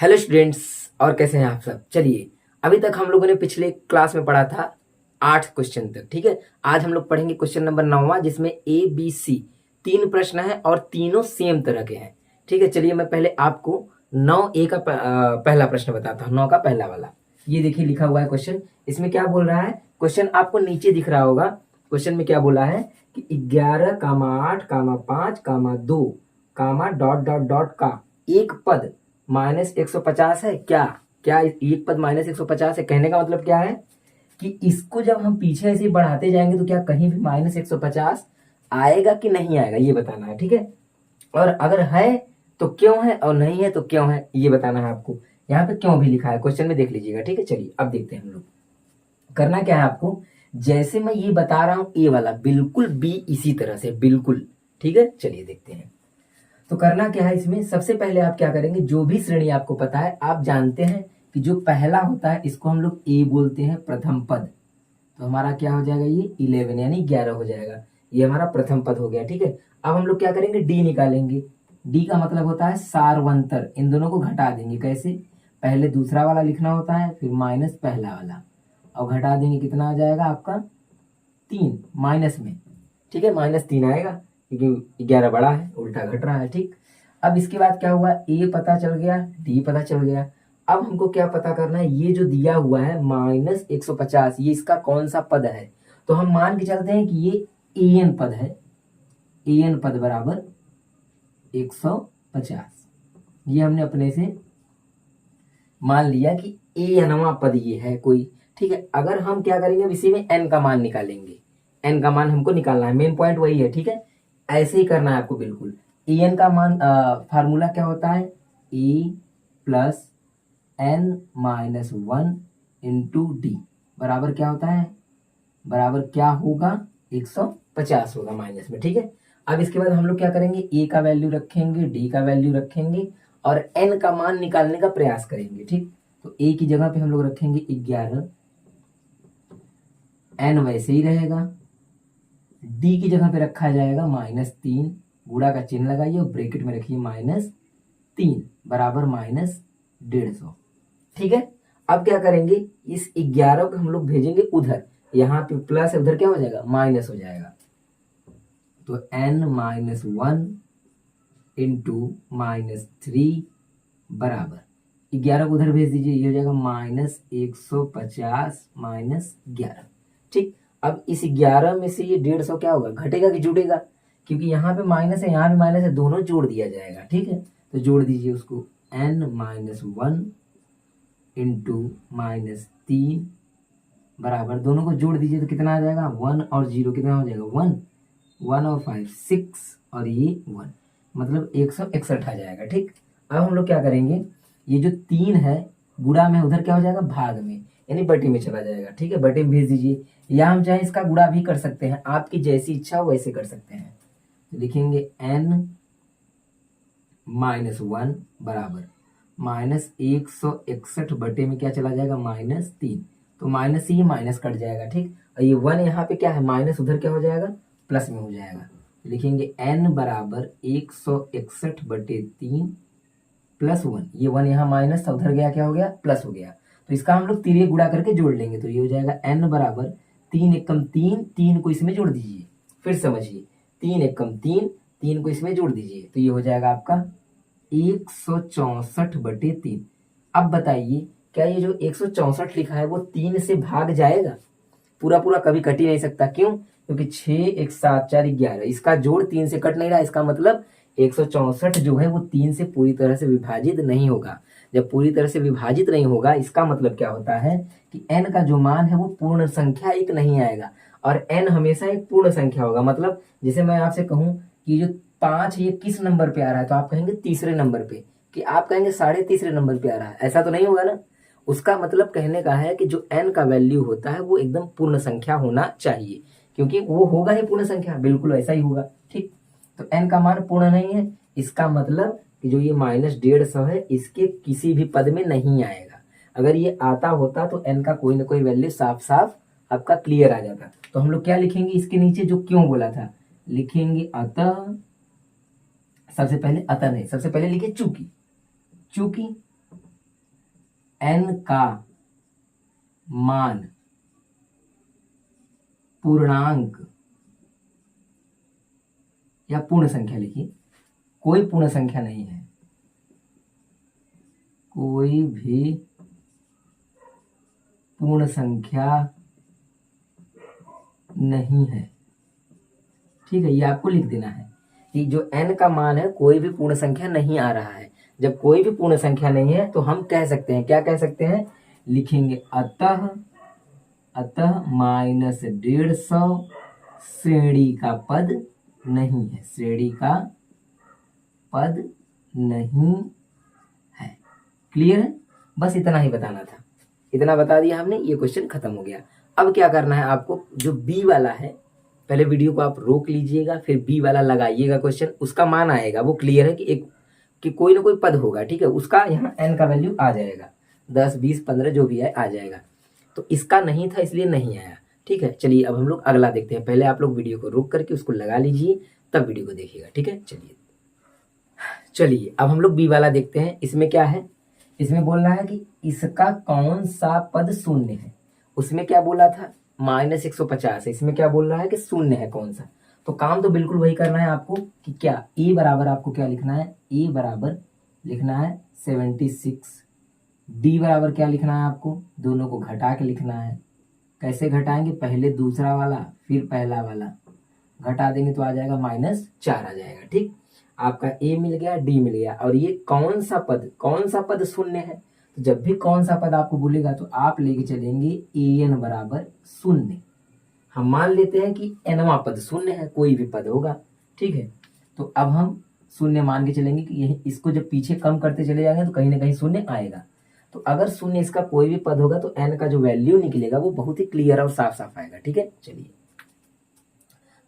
Hello students. और कैसे हैं आप सब। चलिए, अभी तक हम लोगों ने पिछले क्लास में पढ़ा था 8 क्वेश्चन तक। ठीक है, आज हम लोग पढ़ेंगे क्वेश्चन नंबर 9वां, जिसमें ए बी सी 3 प्रश्न हैं और तीनों सेम तरह के हैं। ठीक है, चलिए मैं पहले आपको 9A का पहला प्रश्न बताता हूँ। 9 का पहला वाला ये देखिए लिखा हुआ है क्वेश्चन। इसमें क्या बोल रहा है, क्वेश्चन आपको नीचे दिख रहा होगा। क्वेश्चन में क्या बोला है कि 11,8,5,2 डॉट डॉट डॉट का एक पद -150 है। क्या क्या एक पद -150 है? कहने का मतलब क्या है कि इसको जब हम पीछे ऐसे बढ़ाते जाएंगे तो क्या कहीं भी -150 आएगा कि नहीं आएगा, ये बताना है। ठीक है, और अगर है तो क्यों है, और नहीं है तो क्यों है, ये बताना है आपको। यहाँ पे क्यों भी लिखा है क्वेश्चन में, देख लीजिएगा। ठीक है, चलिए अब देखते हैं हम लोग। करना क्या है आपको, जैसे मैं ये बता रहा हूं ए वाला बिल्कुल बी इसी तरह से बिल्कुल। ठीक है, चलिए देखते हैं। तो करना क्या है, इसमें सबसे पहले आप क्या करेंगे, जो भी श्रेणी आपको पता है, आप जानते हैं कि जो पहला होता है इसको हम लोग ए बोलते हैं, प्रथम पद। तो हमारा क्या हो जाएगा, ये 11 यानी 11 हो जाएगा। ये हमारा प्रथम पद हो गया। ठीक है, अब हम लोग क्या करेंगे, डी निकालेंगे। डी का मतलब होता है सारवंतर। इन दोनों को घटा देंगे। कैसे, पहले दूसरा वाला लिखना होता है, फिर माइनस पहला वाला, और घटा देंगे। कितना आ जाएगा आपका 3 माइनस में। ठीक है, -3 आएगा क्योंकि 11 बड़ा है, उल्टा घट रहा है। ठीक, अब इसके बाद क्या हुआ, ए पता चल गया, डी पता चल गया। अब हमको क्या पता करना है, ये जो दिया हुआ है -150, ये इसका कौन सा पद है। तो हम मान के चलते हैं कि ये एन पद है। एन पद बराबर 150, ये हमने अपने से मान लिया कि एनवां पद ये है कोई। ठीक है, अगर हम क्या करेंगे, अब इसी में एन का मान निकालेंगे। एन का मान हमको निकालना है, मेन पॉइंट वही है। ठीक है, ऐसे ही करना है आपको बिल्कुल। एन का मान फार्मूला क्या होता है, A plus N minus 1 into D बराबर क्या होता है, बराबर क्या होगा, 150 होगा माइनस में। ठीक है, अब इसके बाद हम लोग क्या करेंगे, ए का वैल्यू रखेंगे, डी का वैल्यू रखेंगे, और एन का मान निकालने का प्रयास करेंगे। ठीक, तो ए की जगह पे हम लोग रखेंगे 11, एन वैसे ही रहेगा। डी की जगह पे रखा जाएगा -3, गुणा का चिन्ह लगाइए और ब्रैकेट में रखिए -3 बराबर -150। ठीक है, अब क्या करेंगे, इस 11 को हम लोग भेजेंगे उधर, यहाँ पे प्लस है, उधर क्या हो जाएगा, माइनस हो जाएगा। तो n-1 इंटू -3 बराबर 11 को उधर भेज दीजिए, ये हो जाएगा -150 -11। ठीक, अब इस 11 में से ये 150 क्या होगा, घटेगा कि जुड़ेगा, क्योंकि यहाँ पे माइनस है, यहाँ भी माइनस है, दोनों जोड़ दिया जाएगा। ठीक है, तो जोड़ दीजिए उसको, n-1 इंटू -3 बराबर, दोनों को जोड़ दीजिए तो कितना आ जाएगा, 1 और 0 कितना हो जाएगा, 1, 1 और 5 6, और ये 1, मतलब 161 आ जाएगा। ठीक, अब हम लोग क्या करेंगे, ये जो 3 है गुणा में उधर क्या हो जाएगा, भाग में, यानी बटे में चला जाएगा। ठीक है, बटे में भेज दीजिए, या हम चाहे इसका गुणा भी कर सकते हैं, आपकी जैसी इच्छा हो वैसे कर सकते हैं। तो लिखेंगे n-1 बराबर -161 बटे में क्या चला जाएगा, -3, तो माइनस से ये माइनस कट जाएगा। ठीक, और ये 1 यहाँ पे क्या है, माइनस, उधर क्या हो जाएगा, प्लस में हो जाएगा। लिखेंगे n बराबर 161 बटे 3 प्लस 1, ये 1 यहाँ माइनस था, उधर गया क्या हो गया, प्लस हो गया। तो इसका हम लोग तिरे गुणा करके जोड़ लेंगे, तो ये हो जाएगा n बराबर 3 एकम 3, 3 को इसमें जोड़ दीजिए, फिर समझिए, 3 एकम 3, 3 को इसमें जोड़ दीजिए, तो ये हो जाएगा आपका 164 बटे 3। अब बताइए, क्या ये जो 164 लिखा है वो 3 से भाग जाएगा, पूरा पूरा कभी कट ही नहीं सकता। क्यों, क्योंकि 6 1 7 4 11, इसका जोड़ 3 से कट नहीं रहा, इसका मतलब 164 जो है वो 3 से पूरी तरह से विभाजित नहीं होगा। जब पूरी तरह से विभाजित नहीं होगा, इसका मतलब क्या होता है कि n का जो मान है वो पूर्ण संख्या एक नहीं आएगा, और n हमेशा एक पूर्ण संख्या होगा। मतलब जैसे मैं आपसे कहूं कि जो 5 ये किस नंबर पे आ रहा है, तो आप कहेंगे तीसरे नंबर पे, कि आप कहेंगे 3.5 नंबर पे आ रहा है, ऐसा तो नहीं होगा ना। उसका मतलब कहने का है कि जो n का वैल्यू होता है वो एकदम पूर्ण संख्या होना चाहिए, क्योंकि वो होगा ही पूर्ण संख्या, बिल्कुल ऐसा ही होगा। ठीक, तो n का मान पूर्ण नहीं है, इसका मतलब कि जो ये -150 है इसके किसी भी पद में नहीं आएगा। अगर ये आता होता तो n का कोई ना कोई वैल्यू साफ साफ आपका क्लियर आ जाता। तो हम लोग क्या लिखेंगे, इसके नीचे जो क्यों बोला था, लिखेंगे अतः, सबसे पहले अतः नहीं, सबसे पहले लिखे चूंकि, चूंकि n का मान पूर्णांक या पूर्ण संख्या लिखिए, कोई पूर्ण संख्या नहीं है, कोई भी पूर्ण संख्या नहीं है। ठीक है, ये आपको लिख देना है कि जो n का मान है कोई भी पूर्ण संख्या नहीं आ रहा है। जब कोई भी पूर्ण संख्या नहीं है तो हम कह सकते हैं, क्या कह सकते हैं, लिखेंगे अतः -150 श्रेणी का पद नहीं है, श्रेणी का पद नहीं है। क्लियर है? बस इतना ही बताना था, इतना बता दिया हमने, ये क्वेश्चन खत्म हो गया। अब क्या करना है आपको, जो बी वाला है, पहले वीडियो को आप रोक लीजिएगा, फिर बी वाला लगाइएगा क्वेश्चन, उसका मान आएगा, वो क्लियर है कि कोई ना कोई पद होगा। ठीक है, उसका यहाँ n का वैल्यू आ जाएगा, 10 20 15 जो भी है आ जाएगा। तो इसका नहीं था इसलिए नहीं आया। ठीक है, चलिए अब हम लोग अगला देखते हैं। पहले आप लोग वीडियो को रोक करके उसको लगा लीजिए, तब वीडियो को देखिएगा। ठीक है, चलिए अब हम लोग बी वाला देखते हैं। इसमें क्या है, इसमें बोल रहा है कि इसका कौन सा पद शून्य है। उसमें क्या बोला था, -150 है, इसमें क्या बोल रहा है कि शून्य है कौन सा। तो काम तो बिल्कुल वही करना है आपको कि क्या a बराबर आपको क्या लिखना है, a बराबर लिखना है 76, d बराबर क्या लिखना है आपको, दोनों को घटा के लिखना है। कैसे घटाएंगे, पहले दूसरा वाला फिर पहला वाला घटा देंगे तो आ जाएगा -4 आ जाएगा। ठीक, आपका a मिल गया, d मिल गया, और ये कौन सा पद शून्य है। तो जब भी कौन सा पद आपको बोलेगा तो आप लेके चलेंगे an बराबर शून्य। हम मान लेते हैं कि nवां पद शून्य है, कोई भी पद होगा। ठीक है, तो अब हम शून्य मान के चलेंगे कि यही, इसको जब पीछे कम करते चले जाएंगे तो कहीं ना कहीं शून्य आएगा। तो अगर शून्य इसका कोई भी पद होगा तो n का जो वैल्यू निकलेगा वो बहुत ही क्लियर और साफ साफ आएगा। ठीक है, चलिए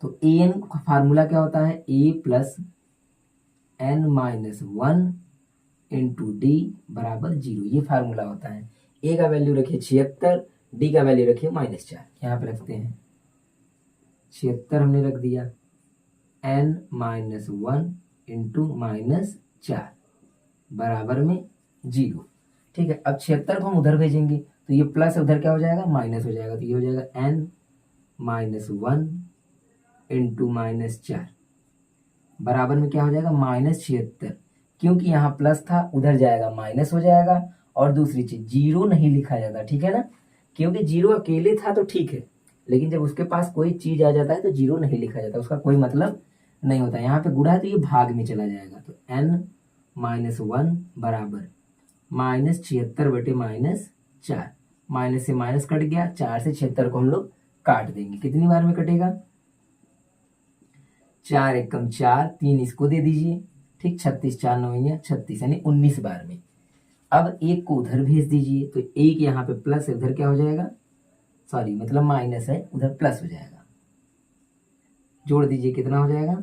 तो an का फार्मूला क्या होता है, a plus n-1 into D बराबर 0, ये फार्मूला होता है। a का वैल्यू रखिए 76, d का वैल्यू रखिए -4, यहाँ पे रखते हैं 76 हमने रख दिया, n-1 इंटू -4 बराबर में 0। ठीक है, अब 76 को हम उधर भेजेंगे तो ये प्लस उधर क्या हो जाएगा, माइनस हो जाएगा, तो ये हो जाएगा n-1 इंटू -4 बराबर में क्या हो जाएगा, -76। क्योंकि यहाँ प्लस था उधर जाएगा माइनस हो जाएगा। और दूसरी चीज, 0 नहीं लिखा जाता, ठीक है ना, क्योंकि 0 अकेले था तो ठीक है, लेकिन जब उसके पास कोई चीज आ जाता है तो 0 नहीं लिखा जाता, उसका कोई मतलब नहीं होता। यहाँ पे गुणा है तो ये भाग में चला जाएगा, तो n-1 बराबर -76 बटे -4, माइनस से माइनस कट गया, 4 से 76 को हम लोग काट देंगे। कितनी बार में कटेगा, 4 एकम 4, 3 इसको दे दीजिए। ठीक, 36 4 9 36 यानी 19 बार में। अब एक को उधर भेज दीजिए, तो एक यहाँ पे प्लस है, उधर क्या हो जाएगा, सॉरी मतलब माइनस है, उधर प्लस हो जाएगा। जोड़ दीजिए, कितना हो जाएगा,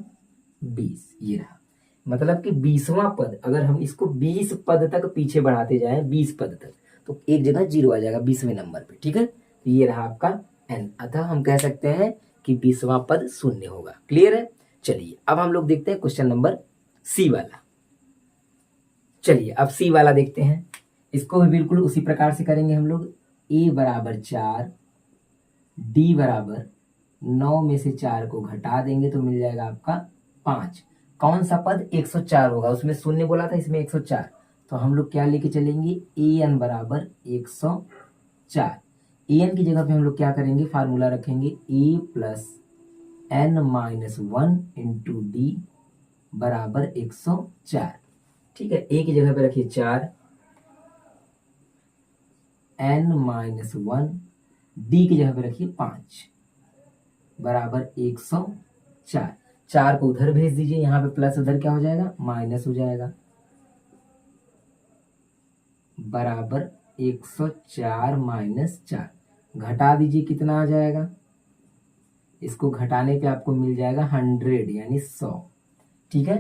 20। ये रहा, मतलब कि 20वां पद, अगर हम इसको 20 पद तक पीछे बढ़ाते जाएं, 20 पद तक, तो एक जगह 0 आ जाएगा 20वें नंबर पे। ठीक है, तो ये रहा आपका n, अतः हम कह सकते हैं कि 20वां पद शून्य होगा। क्लियर है? चलिए अब हम लोग देखते हैं क्वेश्चन नंबर सी वाला। चलिए अब सी वाला देखते हैं, इसको भी बिल्कुल उसी प्रकार से करेंगे हम लोग। a बराबर 4, d बराबर 9 में से 4 को घटा देंगे तो मिल जाएगा आपका 5। कौन सा पद, 104 होगा, उसमें शून्य बोला था, इसमें 104, तो हम लोग क्या लेके चलेंगे, an बराबर 104। an की जगह पे हम लोग क्या करेंगे, फार्मूला रखेंगे a plus n-1 into D बराबर 104। ठीक है, a की जगह पे रखिए 4, n-1, d की जगह पे रखिए 5 बराबर 104। 4 को उधर भेज दीजिए, यहाँ पे प्लस उधर क्या हो जाएगा, माइनस हो जाएगा, बराबर 104 -4 घटा दीजिए, कितना आ जाएगा, इसको घटाने पे आपको मिल जाएगा 100 यानी 100। ठीक है,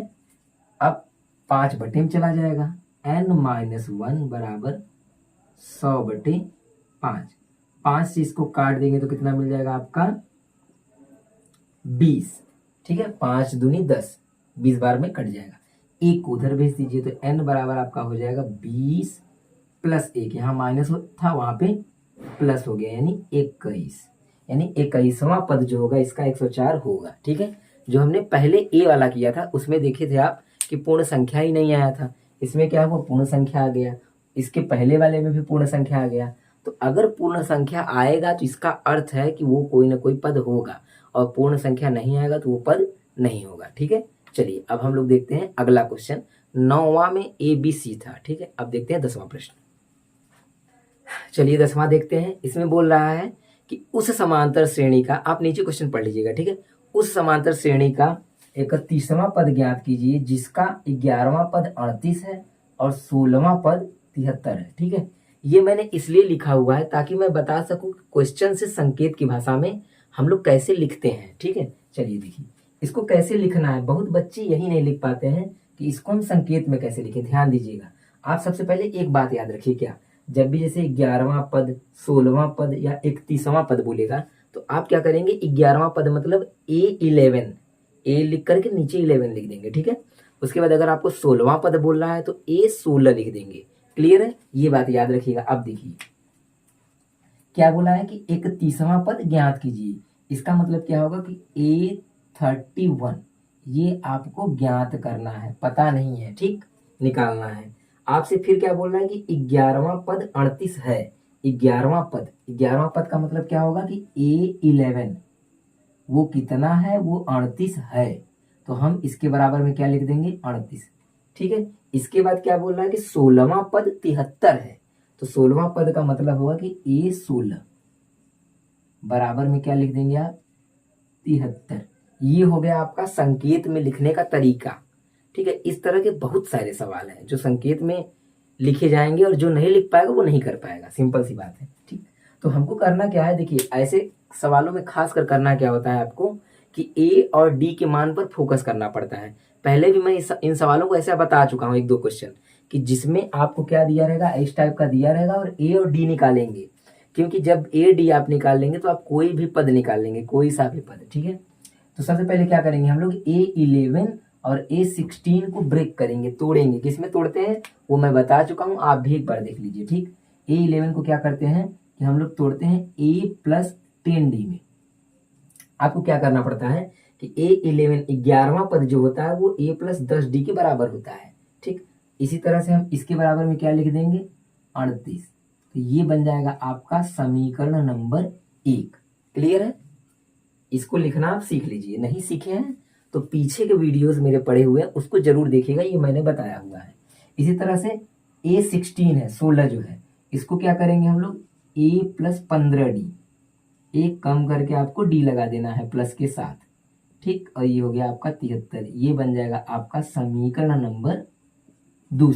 अब 5 बटे में चला जाएगा, n-1 बराबर 100 बटे 5। 5 से इसको काट देंगे तो कितना मिल जाएगा आपका, 20। ठीक है, 5 दूनी 10, 20 बार में कट जाएगा। एक को उधर भेज दीजिए तो n बराबर आपका हो जाएगा 20 +1, यहाँ माइनस था वहां पे प्लस हो गया, यानी 21, यानी 21वां पद जो होगा इसका 104 होगा। ठीक है, जो हमने पहले ए वाला किया था उसमें देखे थे आप कि पूर्ण संख्या ही नहीं आया था, इसमें क्या हुआ, पूर्ण संख्या आ गया। इसके पहले वाले में भी पूर्ण संख्या आ गया। तो अगर पूर्ण संख्या आएगा तो इसका अर्थ है कि वो कोई ना कोई पद होगा, और पूर्ण संख्या नहीं आएगा तो वो पद नहीं होगा। ठीक है, चलिए अब हम लोग देखते हैं अगला क्वेश्चन। 9वां में ABC था। ठीक है, अब देखते हैं 10वां प्रश्न। चलिए 10वां देखते हैं। इसमें बोल रहा है कि उस समांतर श्रेणी का, आप नीचे क्वेश्चन पढ़ लीजिएगा। ठीक है, उस समांतर श्रेणी का 31वां पद ज्ञात कीजिए जिसका 11वां पद 38 है और 16वां पद 73 है। ठीक है, ये मैंने इसलिए लिखा हुआ है ताकि मैं बता सकूं क्वेश्चन से संकेत की भाषा में हम लोग कैसे लिखते हैं। ठीक है, चलिए देखिए इसको कैसे लिखना है। बहुत बच्चे यही नहीं लिख पाते हैं कि इसको हम संकेत में कैसे लिखें। ध्यान दीजिएगा, आप सबसे पहले एक बात याद रखिए, क्या, जब भी जैसे 11वां पद, 16वां पद या 31वां पद बोलेगा तो आप क्या करेंगे, 11वां पद मतलब A11, ए लिख करके नीचे 11 लिख देंगे। ठीक है, उसके बाद अगर आपको 16वां पद बोल रहा है तो A16 लिख देंगे। क्लियर है, ये बात याद रखिएगा। अब देखिए क्या बोला है कि 31वां पद ज्ञात कीजिए, इसका मतलब क्या होगा कि A31 ये आपको ज्ञात करना है, पता नहीं है, ठीक, निकालना है आपसे। फिर क्या बोल रहा है कि 11वां पद 38 है। 11वां पद का मतलब क्या होगा कि A11 वो कितना है, वो 38 है, तो हम इसके बराबर में क्या लिख देंगे, 38। ठीक है, इसके बाद क्या बोल रहा है कि 16वां पद 73 है, तो 16वां पद का मतलब होगा कि A16 बराबर में क्या लिख देंगे आप, 73। ये हो गया आपका संकेत में लिखने का तरीका। ठीक है, इस तरह के बहुत सारे सवाल हैं जो संकेत में लिखे जाएंगे और जो नहीं लिख पाएगा वो नहीं कर पाएगा, सिंपल सी बात है। ठीक, तो हमको करना क्या है, देखिए ऐसे सवालों में खास कर करना क्या होता है आपको कि ए और डी के मान पर फोकस करना पड़ता है। पहले भी मैं इन सवालों को ऐसा बता चुका हूँ 1-2 क्वेश्चन, कि जिसमें आपको क्या दिया रहेगा, इस टाइप का दिया रहेगा और ए और डी निकालेंगे, क्योंकि जब ए डी आप निकाल लेंगे तो आप कोई भी पद निकाल लेंगे, कोई सा भी पद। ठीक है, तो सबसे पहले क्या करेंगे हम लोग, A11 और A16 को ब्रेक करेंगे, तोड़ेंगे। किसमें तोड़ते हैं वो मैं बता चुका हूं, आप भी एक बार देख लीजिए। ठीक, A11 को क्या करते हैं कि हम लोग तोड़ते हैं A+10D में। आपको क्या करना पड़ता है कि A11 11वां पद जो होता है वो A+10D के बराबर होता है। ठीक, इसी तरह से हम इसके बराबर में क्या लिख देंगे, 38। तो ये बन जाएगा आपका समीकरण नंबर 1। क्लियर है, इसको लिखना आप सीख लीजिए। नहीं सीखे हैं तो पीछे के वीडियोस मेरे पड़े हुए हैं, उसको जरूर देखिएगा, ये मैंने बताया हुआ है। इसी तरह से A16 है, 16 जो है, इसको क्या करेंगे हम लोग, A+15D, एक कम करके आपको डी लगा देना है प्लस के साथ। ठीक, और ये हो गया आपका 73। ये बन जाएगा आपका समीकरण नंबर 2।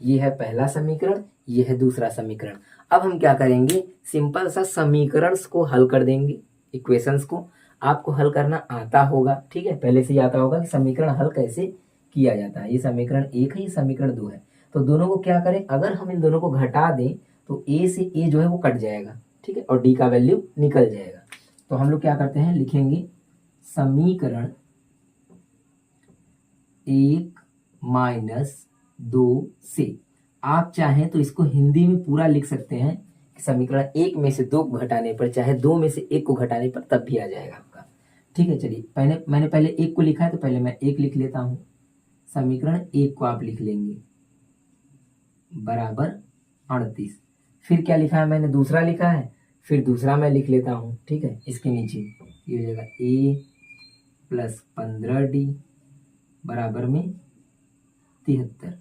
ये है पहला समीकरण, ये है दूसरा समीकरण। अब हम क्या करेंगे, सिंपल सा समीकरण को हल कर देंगे। इक्वेशंस को आपको हल करना आता होगा, ठीक है, पहले से ही आता होगा कि समीकरण हल कैसे किया जाता है। ये समीकरण 1 है, ये समीकरण 2 है, तो दोनों को क्या करें, अगर हम इन दोनों को घटा दें तो ए से ए जो है वो कट जाएगा। ठीक है, और डी का वैल्यू निकल जाएगा। तो हम लोग क्या करते हैं, लिखेंगे समीकरण 1-2 से, आप चाहें तो इसको हिंदी में पूरा लिख सकते हैं कि समीकरण 1 में से 2 को घटाने पर, चाहे 2 में से 1 को घटाने पर तब भी आ जाएगा आपका। ठीक है, चलिए मैंने पहले 1 को लिखा है तो पहले मैं 1 लिख लेता हूं। समीकरण 1 को आप लिख लेंगे बराबर 38। फिर क्या लिखा है मैंने, दूसरा लिखा है, फिर दूसरा मैं लिख लेता हूं। ठीक है, इसके नीचे ये हो जाएगा A+15D बराबर में 73।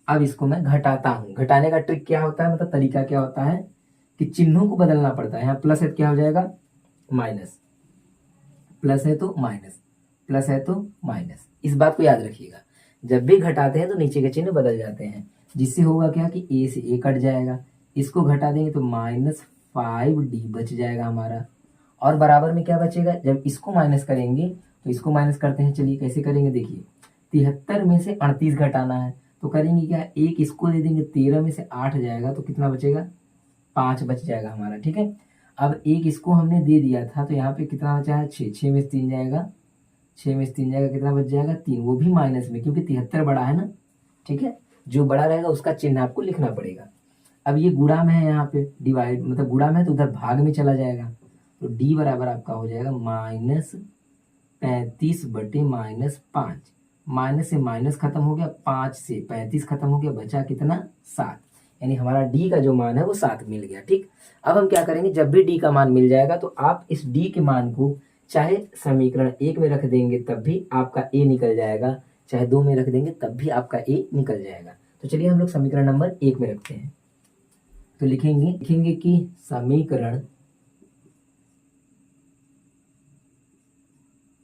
अब इसको मैं घटाता हूं। घटाने का ट्रिक क्या होता है, मतलब तरीका क्या होता है कि चिन्हों को बदलना पड़ता है। यहाँ प्लस है तो क्या हो जाएगा, माइनस, प्लस है तो माइनस, प्लस है तो माइनस। इस बात को याद रखिएगा, जब भी घटाते हैं तो नीचे के चिन्ह बदल जाते हैं, जिससे होगा क्या कि ए से ए कट जाएगा, इसको घटा देंगे तो -5D बच जाएगा हमारा, और बराबर में क्या बचेगा, जब इसको माइनस करेंगे तो इसको माइनस करते हैं। चलिए कैसे करेंगे, देखिए 73 में से 38 घटाना है तो करेंगे क्या, एक इसको दे देंगे, 13 में से 8 जाएगा तो कितना बचेगा, 5 बच जाएगा हमारा। ठीक है, अब एक इसको हमने दे दिया था तो यहाँ पे कितना बचा है, 6, 6 में से 3 जाएगा, 6 में से 3 जाएगा, कितना बच जाएगा, 3, वो भी माइनस में, क्योंकि 73 बड़ा है ना। ठीक है, जो बड़ा रहेगा उसका चिन्ह आपको लिखना पड़ेगा। अब ये गुणा में है, यहाँ पे डिवाइड मतलब गुणा में है तो उधर भाग में चला जाएगा, तो डी बराबर आपका हो जाएगा -35/-5। माइनस से माइनस खत्म हो गया, 5 से 35 खत्म हो गया, बचा कितना 7, यानी हमारा डी का जो मान है वो 7 मिल गया। ठीक, अब हम क्या करेंगे, जब भी डी का मान मिल जाएगा तो आप इस डी के मान को चाहे समीकरण 1 में रख देंगे तब भी आपका ए निकल जाएगा, चाहे 2 में रख देंगे तब भी आपका ए निकल जाएगा। तो चलिए हम लोग समीकरण नंबर 1 में रखते हैं। तो लिखेंगे कि समीकरण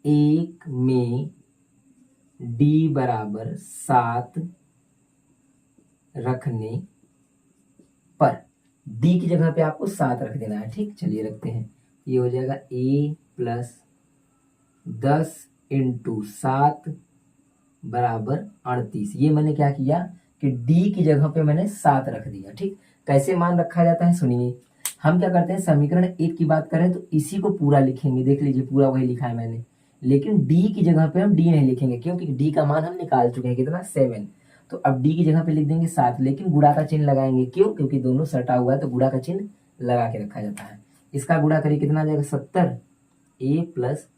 1 में डी बराबर 7 रखने पर, डी की जगह पे आपको 7 रख देना है। ठीक, चलिए रखते हैं। ये हो जाएगा a प्लस 10 × 7 बराबर 38। ये मैंने क्या किया कि डी की जगह पे मैंने 7 रख दिया। ठीक, कैसे मान रखा जाता है सुनिए। हम क्या करते हैं, समीकरण 1 की बात करें तो इसी को पूरा लिखेंगे, देख लीजिए पूरा वही लिखा है मैंने, लेकिन डी की जगह पे हम डी नहीं लिखेंगे क्योंकि डी का मान हम निकाल चुके हैं, कितना 7। तो अब डी की जगह पे लिख देंगे 7, लेकिन गुणा का चिन्ह लगाएंगे, क्यों, क्योंकि दोनों सटा हुआ है तो गुणा का चिन्ह लगा के रखा जाता है। इसका गुणा करिए, कितना आ जाएगा 70, a प्लस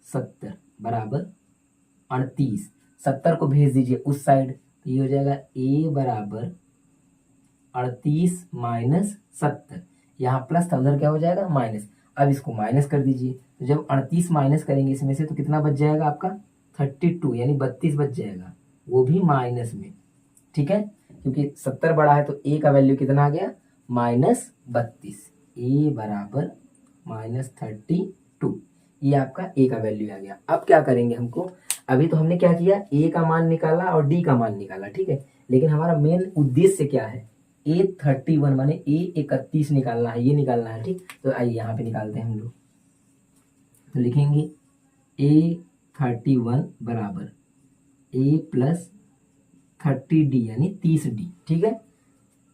70 बराबर 38। 70 को भेज दीजिए उस साइड, तो ये हो जाएगा a बराबर 38 माइनस 70, यहाँ प्लस था उधर क्या हो जाएगा माइनस। अब इसको माइनस कर दीजिए, तो जब 38 माइनस करेंगे इसमें से तो कितना बच जाएगा आपका 32, यानी 32 बच जाएगा, वो भी माइनस में। ठीक है, क्योंकि 70 बड़ा है तो a का वैल्यू कितना आ गया -32, a बराबर -32, ये आपका a का वैल्यू आ गया। अब क्या करेंगे, हमको अभी तो हमने क्या किया, a का मान निकाला और d का मान निकाला, ठीक है, लेकिन हमारा मेन उद्देश्य क्या है, a31 माने a31 निकालना है, ये निकालना है। ठीक, तो आइए यहाँ पे निकालते हैं हम लोग। तो लिखेंगे a31 बराबर a प्लस 30d यानी 30d। ठीक है,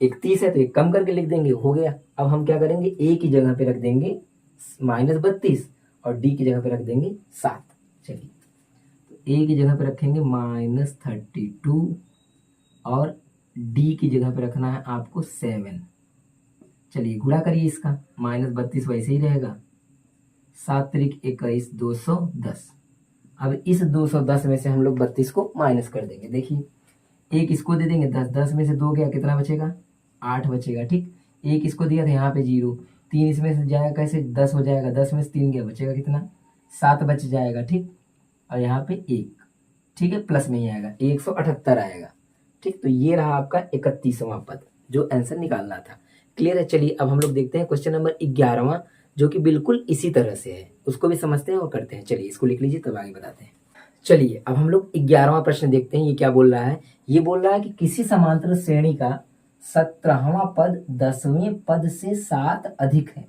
31 है तो एक कम करके लिख देंगे, हो गया। अब हम क्या करेंगे, a की जगह पे रख देंगे -32 और d की जगह पे रख देंगे 7। चलिए, तो a की जगह पे रखेंगे -32 और d की जगह पे रखना है आपको 7। चलिए गुणा करिए इसका, -32 वैसे ही रहेगा, 7 त्रिक 21, 210। अब इस 210 में से हम लोग 32 को माइनस कर देंगे। देखिए, एक इसको दे देंगे 10, 10 में से 2 गया, कितना बचेगा 8 बचेगा। ठीक, एक इसको दिया था यहाँ पे 0, 3 इसमें से जाएगा कैसे 10 हो जाएगा, 10 में से 3 गया, बचेगा कितना 7 बच जाएगा। ठीक, और यहाँ पे 1, ठीक है, प्लस में ही आएगा 178 आएगा। ठीक, तो ये रहा आपका 31वां पद जो आंसर निकालना था। क्लियर है। चलिए अब हम लोग देखते हैं क्वेश्चन नंबर 11वां, जो कि बिल्कुल इसी तरह से है, उसको भी समझते हैं और करते हैं। चलिए इसको लिख लीजिए तब आगे बताते हैं। चलिए अब हम लोग 11वां प्रश्न देखते हैं, ये क्या बोल रहा है। ये बोल रहा है कि किसी समांतर श्रेणी का 17वां पद 10वें पद से 7 अधिक है।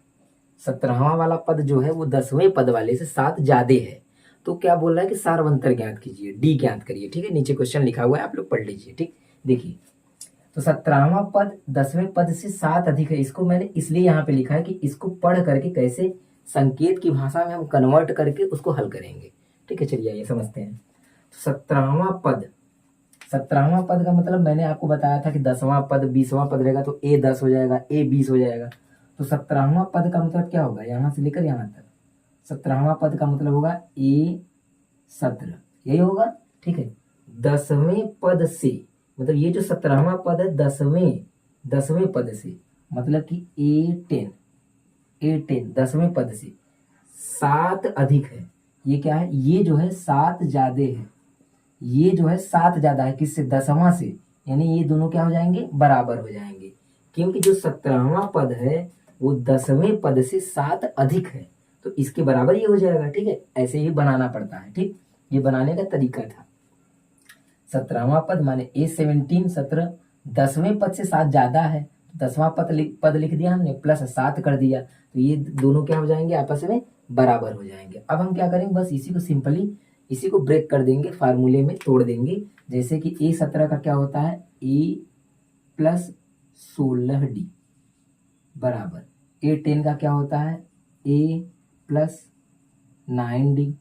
17वां वाला पद जो है वो 10वें पद वाले से 7 ज्यादा है। तो क्या बोल रहा है कि सारवंतर ज्ञात कीजिए, डी ज्ञात करिए। ठीक है, नीचे क्वेश्चन लिखा हुआ है, आप लोग पढ़ लीजिए। ठीक, देखिए, तो 17वां पद 10वें पद से 7 अधिक है, इसको मैंने इसलिए यहाँ पे लिखा है कि इसको पढ़ करके कैसे संकेत की भाषा में हम कन्वर्ट करके उसको हल करेंगे। ठीक है, चलिए ये समझते हैं। 17वां पद का मतलब मैंने आपको बताया था कि 10वां पद 20वां पद रहेगा तो a 10 हो जाएगा, a 20 हो जाएगा। तो 17वां पद का मतलब क्या होगा, यहाँ से लेकर यहाँ तक 17वां पद का मतलब होगा a 17, यही होगा। ठीक है, 10वें पद से मतलब ये जो 17वां पद है 10वें पद से मतलब कि a10 10वें पद से 7 अधिक है। ये क्या है, ये जो है 7 ज्यादा है, ये जो है 7 ज्यादा है किससे, 10वां से, यानी ये दोनों क्या हो जाएंगे, बराबर हो जाएंगे, क्योंकि जो 17वां पद है वो 10वें पद से 7 अधिक है, तो इसके बराबर ये हो जाएगा। ठीक है, ऐसे ही बनाना पड़ता है। ठीक, ये बनाने का तरीका था। 17वां पद माने A17 17, 10वें पद से 7 ज्यादा है, 10वां पद लिख दिया हमने, प्लस 7 कर दिया, तो ये दोनों क्या हो जाएंगे, आपस में बराबर हो जाएंगे। अब हम क्या करेंगे, बस इसी को सिंपली इसी को ब्रेक कर देंगे, फार्मूले में तोड़ देंगे। जैसे कि A17 का क्या होता है, A प्लस 16D बराबर A10 का क्या होता है, A प्लस 9D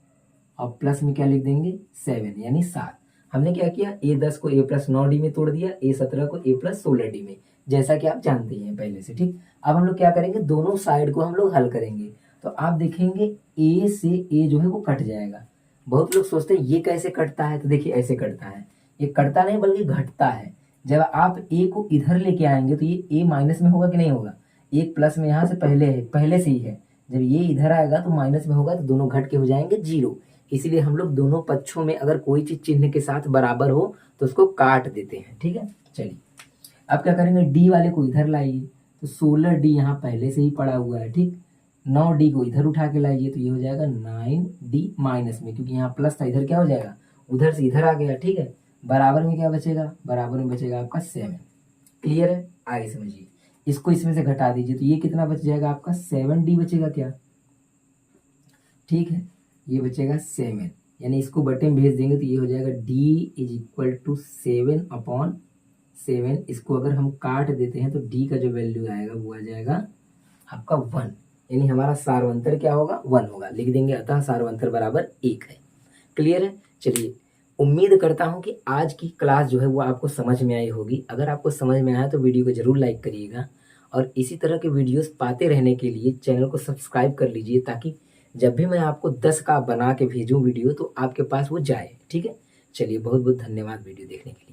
और प्लस में क्या लिख देंगे 7 यानी 7। हमने क्या किया, A10 को A प्लस 9D में तोड़ दिया, A17 को A प्लस 16D में। जैसा कि आप जानते ही हैं पहले से। ठीक, अब हम लोग क्या करेंगे, दोनों साइड को हम लोग हल करेंगे। तो आप देखेंगे ए से ए जो है वो कट जाएगा। बहुत लोग सोचते हैं ये कैसे कटता है, तो देखिए ऐसे कटता है। ये कटता नहीं बल्कि घटता है। जब आप ए को इधर लेके आएंगे तो ये ए माइनस में होगा कि नहीं होगा, एक प्लस में यहाँ से पहले है, पहले से ही है। जब ये इधर आएगा तो माइनस में होगा, तो दोनों घट के हो जाएंगे जीरो। इसीलिए हम लोग दोनों पक्षों में अगर कोई चीज चिन्ह के साथ बराबर हो तो उसको काट देते हैं। ठीक है, चलिए अब क्या करेंगे, डी वाले को इधर लाइए, तो 16D यहाँ पहले से ही पड़ा हुआ है। ठीक, 9D को इधर उठा के लाइए तो ये हो जाएगा 9D माइनस में, क्योंकि यहाँ प्लस था, इधर क्या हो जाएगा, उधर से इधर आ गया। ठीक है, बराबर में क्या बचेगा, बराबर में बचेगा आपका 7। क्लियर है, आगे समझिए। इसको इसमें से घटा दीजिए तो ये कितना बच जाएगा आपका, 7D बचेगा क्या। ठीक है, ये बचेगा 7, यानी इसको बटे में भेज देंगे तो ये हो जाएगा D = 7/7। इसको अगर हम काट देते हैं तो D का जो वैल्यू आएगा वो आ जाएगा आपका 1, यानी हमारा सार्वंतर क्या होगा, 1 होगा। लिख देंगे, अतः सार्वंतर बराबर 1 है। क्लियर है, चलिए उम्मीद करता हूं कि आज की क्लास जो है वो आपको समझ में आई होगी। अगर आपको समझ में आया तो वीडियो को जरूर लाइक करिएगा, और इसी तरह के वीडियोस पाते रहने के लिए चैनल को सब्सक्राइब कर लीजिए, ताकि जब भी मैं आपको 10 का बना के भेजूं वीडियो तो आपके पास वो जाए। ठीक है, चलिए बहुत बहुत धन्यवाद वीडियो देखने के लिए।